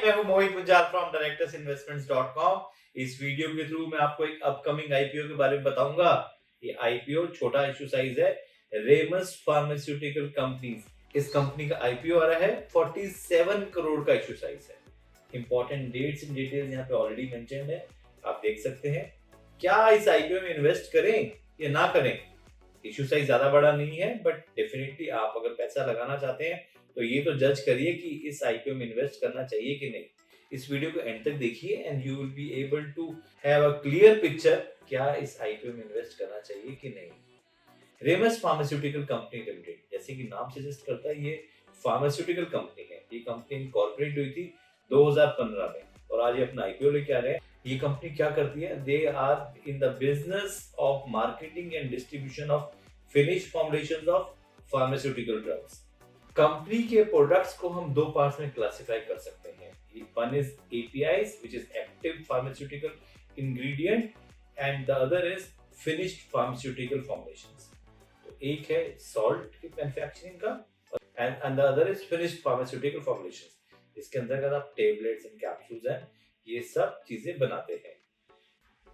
मैं हूं मोहित गुंजाल from directorsinvestments.com। इस वीडियो के थ्रू मैं आपको एक अपकमिंग आईपीओ के बारे में बताऊंगा। ये आईपीओ छोटा इशू साइज है। रेमस फार्मास्यूटिकल कंपनीज, इस कंपनी का आईपीओ आ रहा है। 47 करोड़ का इशू साइज है। इंपॉर्टेंट डेट्स एंड डिटेल्स यहाँ पे ऑलरेडी मेंशन्ड है, आप देख सकते हैं। क्या इस आईपीओ में इन्वेस्ट करें या ना करें? इशू साइज ज्यादा बड़ा नहीं है, बट डेफिनेटली आप अगर पैसा लगाना चाहते हैं तो ये तो जज करिए कि इस आईपीओ में इन्वेस्ट करना चाहिए कि नहीं। इस वीडियो को एंड तक देखिए and you will be able to have a clear picture क्या इस आईपीओ में इन्वेस्ट करना चाहिए कि नहीं। रेमस फार्मास्यूटिकल कंपनी लिमिटेड, जैसे कि नाम सजेस्ट करता है, ये फार्मास्यूटिकल कंपनी है। ये कंपनी इनकॉर्पोरेट हुई थी 2015 में और आज ये अपना आईपीओ लेके आ रहे हैं। ये कंपनी क्या करती है? They are in the business of marketing and distribution of finish formulations of pharmaceutical drugs. Company के प्रोडक्ट्स को हम दो पार्ट्स में क्लासिफाई कर सकते हैं। One is APIs which is active pharmaceutical ingredient and the other is finished pharmaceutical formulations। तो एक है सॉल्ट की मैन्युफैक्चरिंग का and the other is finished pharmaceutical formulations। इसके अंतर्गत आप टेबलेट्स एंड कैप्सूल्स हैं, ये सब चीजें बनाते हैं।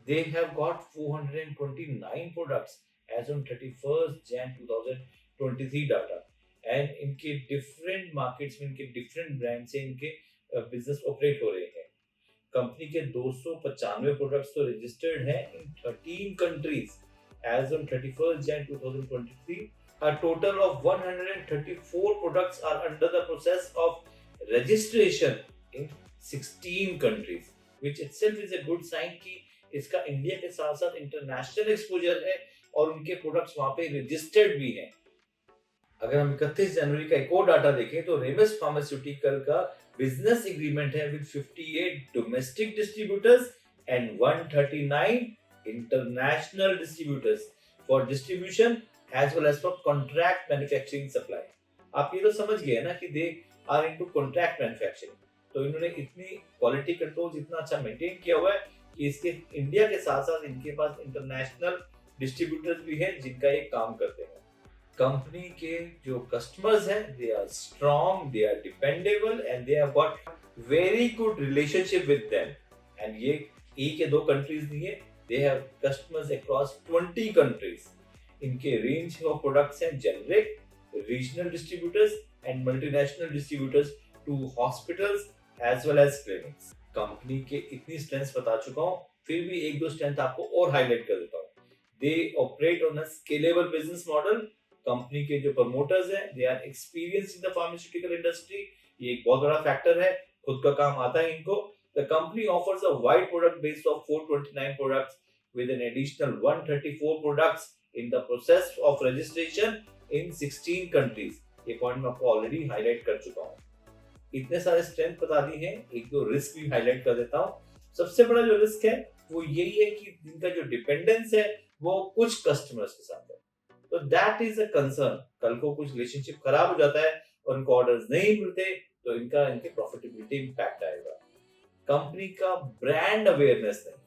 They have got 429 products as on 31st Jan 2023 data and इनके डिफरेंट मार्केट्स में इनके डिफरेंट ब्रांड से इनके बिजनेस ऑपरेट हो रहे हैं। कंपनी के 295 प्रोडक्ट्स तो रजिस्टर्ड हैं in 13 countries as on 31st Jan 2023। A total of 134 products are under the process of registration in 16 countries, which itself is a good sign कि इसका इंडिया के साथ साथ इंटरनेशनल एक्सपोजर है और उनके प्रोडक्ट्स वहां पे रजिस्टर्ड भी हैं। अगर हम 31 जनवरी का एक और डाटा देखें तो रेमस फार्मास्यूटिकल का बिजनेस एग्रीमेंट है with 58 domestic distributors and 139 international distributors for distribution as well as for contract manufacturing supply. आप ये तो समझ गए ना कि they are into contract manufacturing. तो इन्होंने इतनी क्वालिटी कंट्रोल इतना अच्छा मेंटेन किया हुआ है कि इसके इंडिया के साथ साथ इनके पास इंटरनेशनल डिस्ट्रीब्यूटर्स भी हैं जिनका ये काम करते हैं। कंपनी के जो कस्टमर्स हैं, they are strong, they are dependable and they have got very good relationship with them. And ये एक या दो कंट्रीज नहीं है, they have customers across 20 countries. इनके रेंज ऑफ प्रोडक्ट्स हैं generic, regional distributors and multinational distributors to hospitals as well as clinics. Company के इतनी स्ट्रेंथ बता चुका हूँ, फिर भी एक दो स्ट्रेंथ आपको और हाईलाइट कर देता हूँ। They operate on a scalable business model. Company के जो प्रमोटर्स हैं, they are experience in the pharmaceutical industry. ये एक बहुत बड़ा फैक्टर है, खुद का काम आता है इनको। The company offers a wide product base of 429 products with an additional 134 products in the process of registration in 16 countries. ये पॉइंट मैं आपको ऑलरेडी हाईलाइट कर चुका हूँ। इतने सारे स्ट्रेंथ बता दी हैं, एक दो रिस्क भी हाईलाइट कर देता हूँ। सबसे बड़ा जो रिस्क है वो यही है कि इनका जो डिपेंडेंस है वो कुछ कस्टमर्स के साथ है। तो दैट इज अ कंसर्न। कल को कुछ रिलेशनशिप खराब हो जाता है और इनको ऑर्डर्स नहीं मिलते तो इनके प्रॉफिटेबिलिटी इंपैक्ट आएगा। कंपनी का ब्रांड अवेयरनेस नहीं,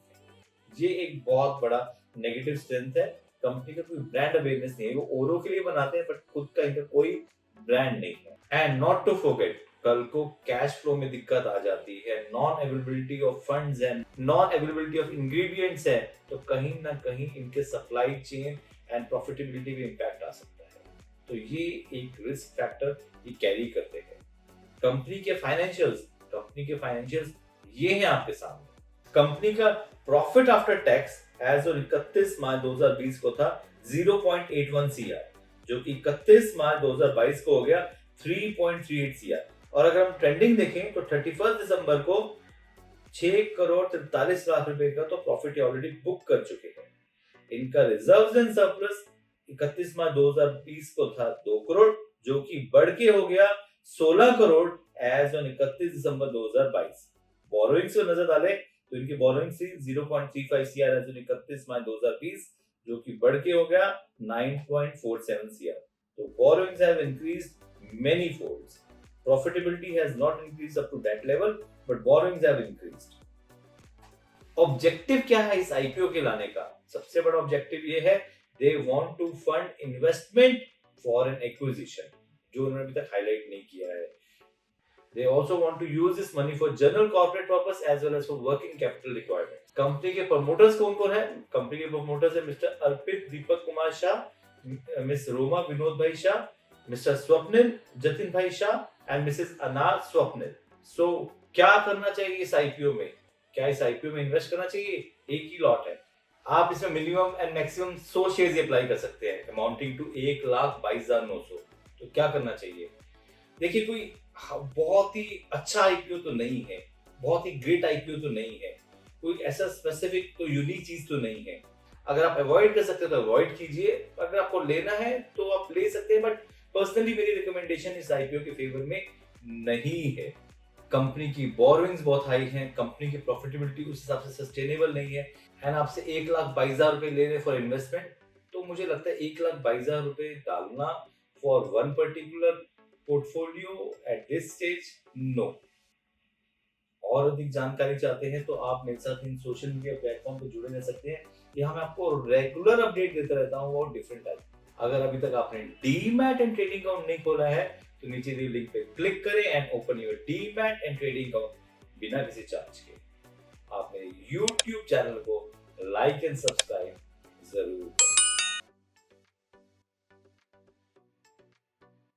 ये एक बहुत बड़ा नेगेटिव स्ट्रेंथ है। कंपनी का कोई ब्रांड अवेयरनेस नहीं है, वो औरों के लिए बनाते हैं बट खुद का इनका कोई ब्रांड नहीं है। एंड नॉट टू फॉरगेट, कल को कैश फ्लो में दिक्कत आ जाती है, non availability of funds and non availability of ingredients है, तो कहीं ना कहीं इनके सप्लाई चेन एंड प्रॉफिटेबिलिटी में इंपैक्ट आ सकता है। तो ये एक रिस्क फैक्टर ये कैरी करते हैं। कंपनी के फाइनेंशियल्स ये हैं आपके सामने। कंपनी का profit after tax as on 31 March 2020 को था 0.81 CR, जो कि 31 मार्च 2022 को हो गया 3.38 CR। और अगर हम ट्रेंडिंग देखें तो 31 दिसंबर को 6 करोड़ 43 लाख रुपए का तो प्रॉफिट ऑलरेडी बुक कर चुके हैं। इनका रिजर्व्स एंड सरप्लस 31 मार्च 2020 को था 2 करोड़, जो कि बढ़ के हो गया 16 crore as on 31 December 2022। Borrowings को नजर डालें तो इनकी बोरोइंग्स थी 0.35 CR एज ऑन 31 मार्च 2020, जो कि बढ़ के हो गया 9.47 CR। तो borrowings have increased many folds. Profitability has not increased up to that level, but borrowings have increased. Objective क्या है इस आईपीओ के लाने का? सबसे बड़ा ऑब्जेक्टिव ये है, they want to fund investment for an acquisition, जो उन्होंने अभी तक हाईलाइट नहीं किया है। They also want to use this money for general corporate purpose as well as for working capital requirement. Company के प्रमोटर्स कौन कौन है? कंपनी के प्रमोटर्स है मिस्टर अर्पित दीपक कुमार शाह, मिस रोमा विनोद भाई शाह, मिस्टर स्वप्निल जतिन भाई शाह एंड मिसेस अनार स्वप्निल. सो क्या करना चाहिए इस आईपीओ में? क्या इस आईपीओ में इन्वेस्ट करना चाहिए? एक ही लॉट है. आप इसमें minimum and maximum 100 shares apply कर सकते हैं अमाउंटिंग टू 1,22,900. तो क्या करना चाहिए? देखिए, कोई बहुत ही अच्छा आईपीओ तो नहीं है, बहुत ही ग्रेट आईपीओ तो नहीं है, कोई ऐसा स्पेसिफिक तो यूनिक चीज तो नहीं है. अगर आप अवॉइड कर सकते हो तो अवॉइड कीजिए, अगर आपको लेना है तो आप ले सकते हैं, बट पर्सनली मेरी रिकमेंडेशन इस आईपीओ के फेवर में नहीं है. कंपनी की बोरोइंग्स बहुत हाई हैं, कंपनी की प्रॉफिटेबिलिटी उस हिसाब से सस्टेनेबल नहीं है, एंड आपसे 1,22,000 रुपए ले रहे फॉर इन्वेस्टमेंट. तो मुझे लगता है 1,22,000 रुपए डालना for one particular portfolio at this stage, no. और अधिक जानकारी चाहते हैं तो आप मेरे साथ इन सोशल मीडिया प्लेटफॉर्म पे जुड़े रह सकते हैं. यहाँ मैं आपको रेगुलर अपडेट देता रहता हूँ और डिफरेंट टाइप. अगर अभी तक आपने डीमैट एंड ट्रेडिंग अकाउंट नहीं खोला है तो नीचे दी लिंक पे क्लिक करें and open your demat and trading account बिना किसी चार्ज के. आप मेरे YouTube चैनल को लाइक एंड सब्सक्राइब जरूर करें.